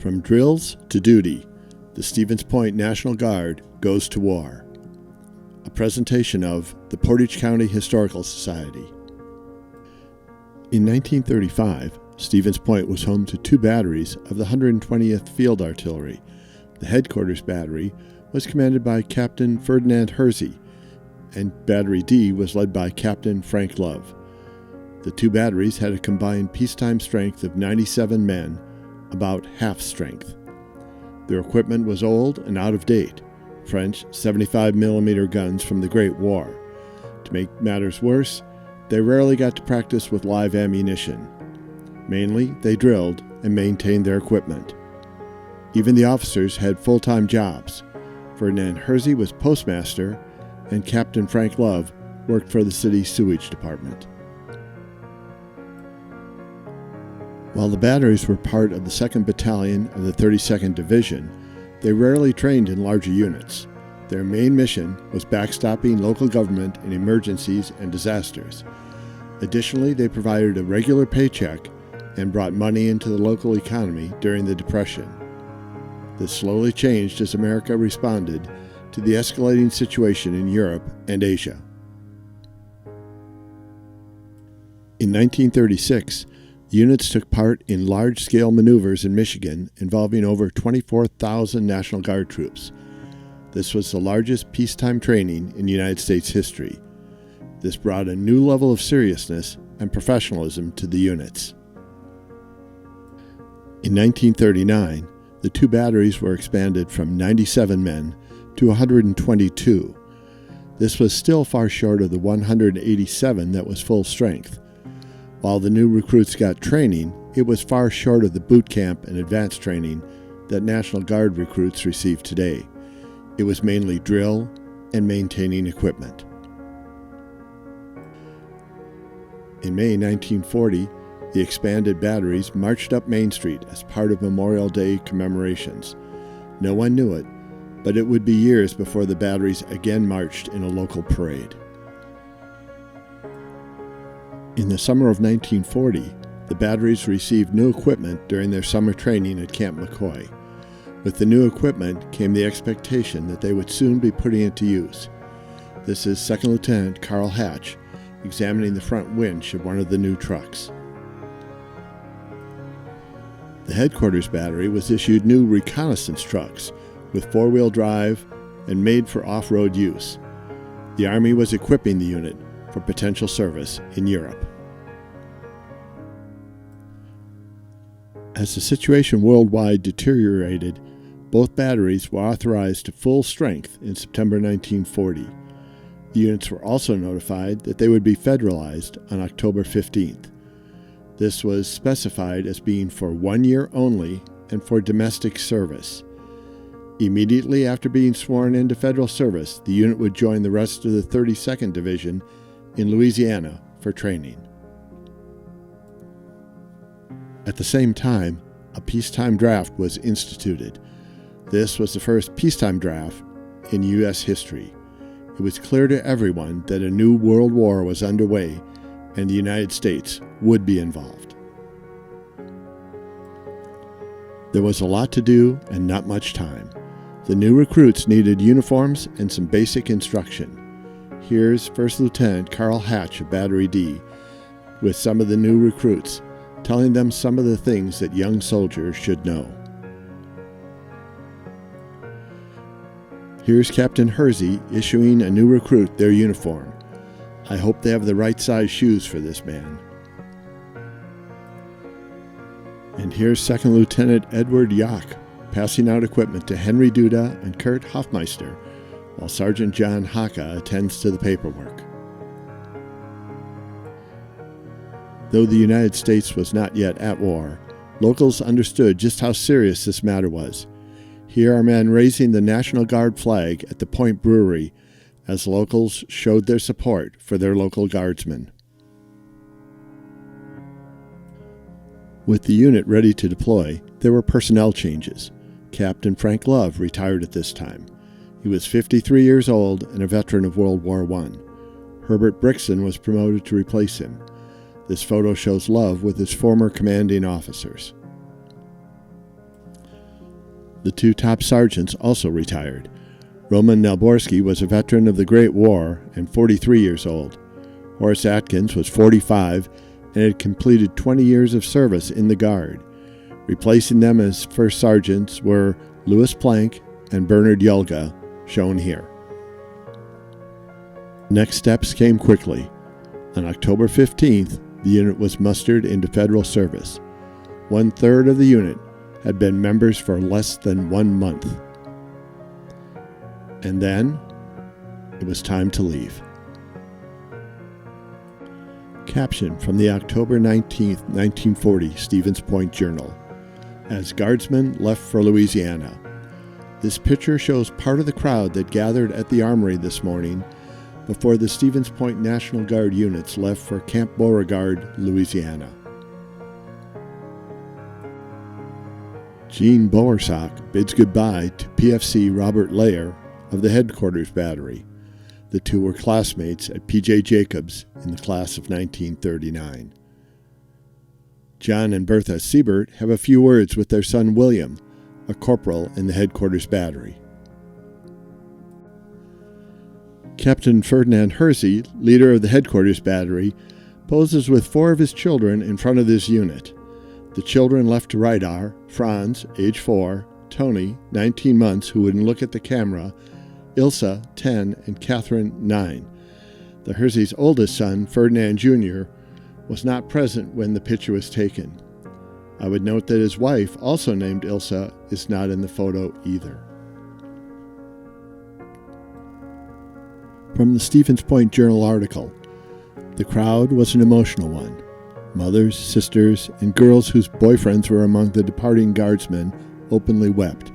From drills to duty, the Stevens Point National Guard goes to war. A presentation of the Portage County Historical Society. In 1935, Stevens Point was home to two batteries of the 120th Field Artillery. The headquarters battery was commanded by Captain Ferdinand Hersey, and Battery D was led by Captain Frank Love. The two batteries had a combined peacetime strength of 97 men, about half strength. Their equipment was old and out of date, French 75mm guns from the Great War. To make matters worse, they rarely got to practice with live ammunition. Mainly, they drilled and maintained their equipment. Even the officers had full-time jobs. Ferdinand Hersey was postmaster, and Captain Frank Love worked for the city sewage department. While the batteries were part of the 2nd Battalion of the 32nd Division, they rarely trained in larger units. Their main mission was backstopping local government in emergencies and disasters. Additionally, they provided a regular paycheck and brought money into the local economy during the Depression. This slowly changed as America responded to the escalating situation in Europe and Asia. In 1936, the units took part in large-scale maneuvers in Michigan involving over 24,000 National Guard troops. This was the largest peacetime training in United States history. This brought a new level of seriousness and professionalism to the units. In 1939, the two batteries were expanded from 97 men to 122. This was still far short of the 187 that was full strength. While the new recruits got training, it was far short of the boot camp and advanced training that National Guard recruits receive today. It was mainly drill and maintaining equipment. In May 1940, the expanded batteries marched up Main Street as part of Memorial Day commemorations. No one knew it, but it would be years before the batteries again marched in a local parade. In the summer of 1940, the batteries received new equipment during their summer training at Camp McCoy. With the new equipment came the expectation that they would soon be putting it to use. This is 2nd Lieutenant Carl Hatch examining the front winch of one of the new trucks. The headquarters battery was issued new reconnaissance trucks with 4-wheel drive and made for off-road use. The Army was equipping the unit for potential service in Europe. As the situation worldwide deteriorated, both batteries were authorized to full strength in September 1940. The units were also notified that they would be federalized on October 15th. This was specified as being for 1 year only and for domestic service. Immediately after being sworn into federal service, the unit would join the rest of the 32nd Division in Louisiana for training. At the same time, a peacetime draft was instituted. This was the first peacetime draft in U.S. history. It was clear to everyone that a new world war was underway and the United States would be involved. There was a lot to do and not much time. The new recruits needed uniforms and some basic instruction. Here's 1st Lieutenant Carl Hatch of Battery D with some of the new recruits, telling them some of the things that young soldiers should know. Here's Captain Hersey issuing a new recruit their uniform. I hope they have the right size shoes for this man. And here's 2nd Lieutenant Edward Yock passing out equipment to Henry Duda and Kurt Hoffmeister, while Sergeant John Haka attends to the paperwork. Though the United States was not yet at war, locals understood just how serious this matter was. Here are men raising the National Guard flag at the Point Brewery as locals showed their support for their local guardsmen. With the unit ready to deploy, there were personnel changes. Captain Frank Love retired at this time. He was 53 years old and a veteran of World War I. Herbert Brixton was promoted to replace him. This photo shows Love with his former commanding officers. The two top sergeants also retired. Roman Nalborski was a veteran of the Great War and 43 years old. Horace Atkins was 45 and had completed 20 years of service in the Guard. Replacing them as first sergeants were Louis Plank and Bernard Yulga, shown here. Next steps came quickly. On October 15th, the unit was mustered into federal service. 1/3 of the unit had been members for less than 1 month. And then, it was time to leave. Caption from the October 19, 1940 Stevens Point Journal. As Guardsmen left for Louisiana. This picture shows part of the crowd that gathered at the armory this morning before the Stevens Point National Guard units left for Camp Beauregard, Louisiana. Gene Bowersock bids goodbye to PFC Robert Layer of the Headquarters Battery. The two were classmates at P.J. Jacobs in the class of 1939. John and Bertha Siebert have a few words with their son William, a corporal in the Headquarters Battery. Captain Ferdinand Hersey, leader of the Headquarters Battery, poses with 4 of his children in front of this unit. The children left to right are Franz, age 4, Tony, 19 months, who wouldn't look at the camera, Ilsa, 10, and Catherine, 9. The Hersey's oldest son, Ferdinand Jr., was not present when the picture was taken. I would note that his wife, also named Ilsa, is not in the photo either. From the Stevens Point Journal article, the crowd was an emotional one. Mothers, sisters, and girls whose boyfriends were among the departing guardsmen openly wept.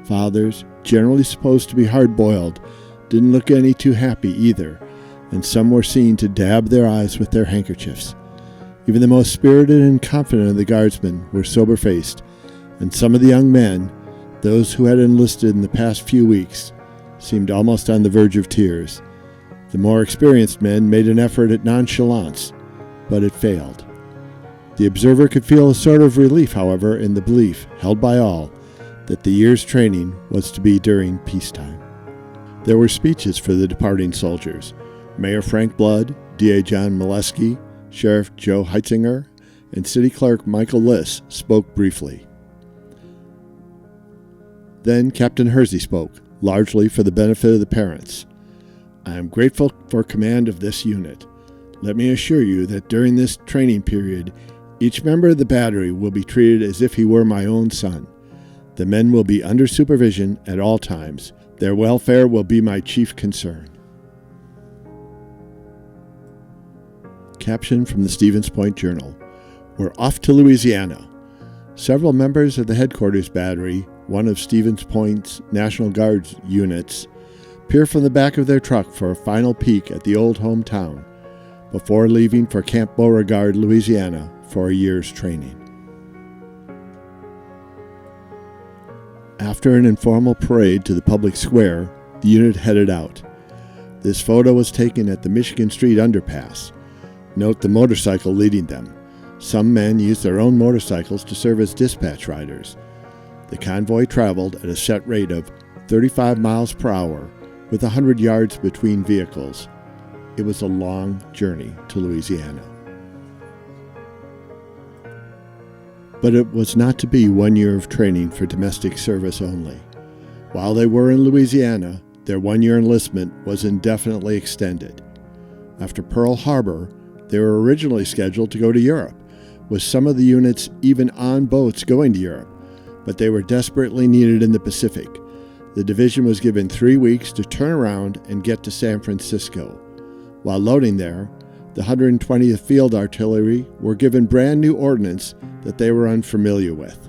Fathers, generally supposed to be hard-boiled, didn't look any too happy either, and some were seen to dab their eyes with their handkerchiefs. Even the most spirited and confident of the guardsmen were sober-faced, and some of the young men, those who had enlisted in the past few weeks, seemed almost on the verge of tears. The more experienced men made an effort at nonchalance, but it failed. The observer could feel a sort of relief, however, in the belief, held by all, that the year's training was to be during peacetime. There were speeches for the departing soldiers. Mayor Frank Blood, D.A. John Molesky, Sheriff Joe Heitzinger, and City Clerk Michael Liss spoke briefly. Then Captain Hersey spoke, largely for the benefit of the parents. I am grateful for command of this unit. Let me assure you that during this training period, each member of the battery will be treated as if he were my own son. The men will be under supervision at all times. Their welfare will be my chief concern. Caption from the Stevens Point Journal. We're off to Louisiana. Several members of the Headquarters Battery, one of Stevens Point's National Guard's units, peer from the back of their truck for a final peek at the old hometown before leaving for Camp Beauregard, Louisiana for a year's training. After an informal parade to the public square, the unit headed out. This photo was taken at the Michigan Street underpass. Note the motorcycle leading them. Some men used their own motorcycles to serve as dispatch riders. The convoy traveled at a set rate of 35 miles per hour, with 100 yards between vehicles. It was a long journey to Louisiana. But it was not to be 1 year of training for domestic service only. While they were in Louisiana, their 1-year enlistment was indefinitely extended. After Pearl Harbor, they were originally scheduled to go to Europe, with some of the units even on boats going to Europe, but they were desperately needed in the Pacific. The division was given 3 weeks to turn around and get to San Francisco. While loading there, the 120th Field Artillery were given brand new ordnance that they were unfamiliar with.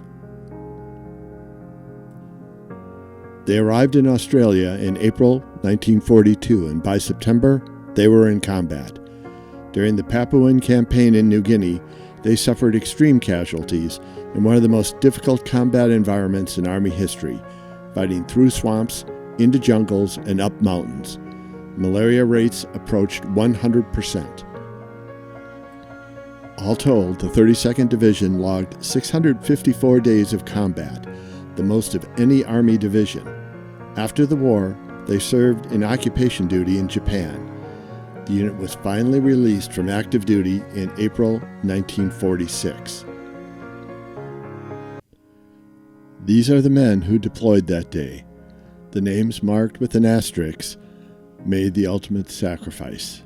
They arrived in Australia in April 1942, and by September, they were in combat. During the Papuan campaign in New Guinea, they suffered extreme casualties in one of the most difficult combat environments in Army history, fighting through swamps, into jungles, and up mountains. Malaria rates approached 100%. All told, the 32nd Division logged 654 days of combat, the most of any Army division. After the war, they served in occupation duty in Japan. The unit was finally released from active duty in April 1946. These are the men who deployed that day. The names marked with an asterisk made the ultimate sacrifice.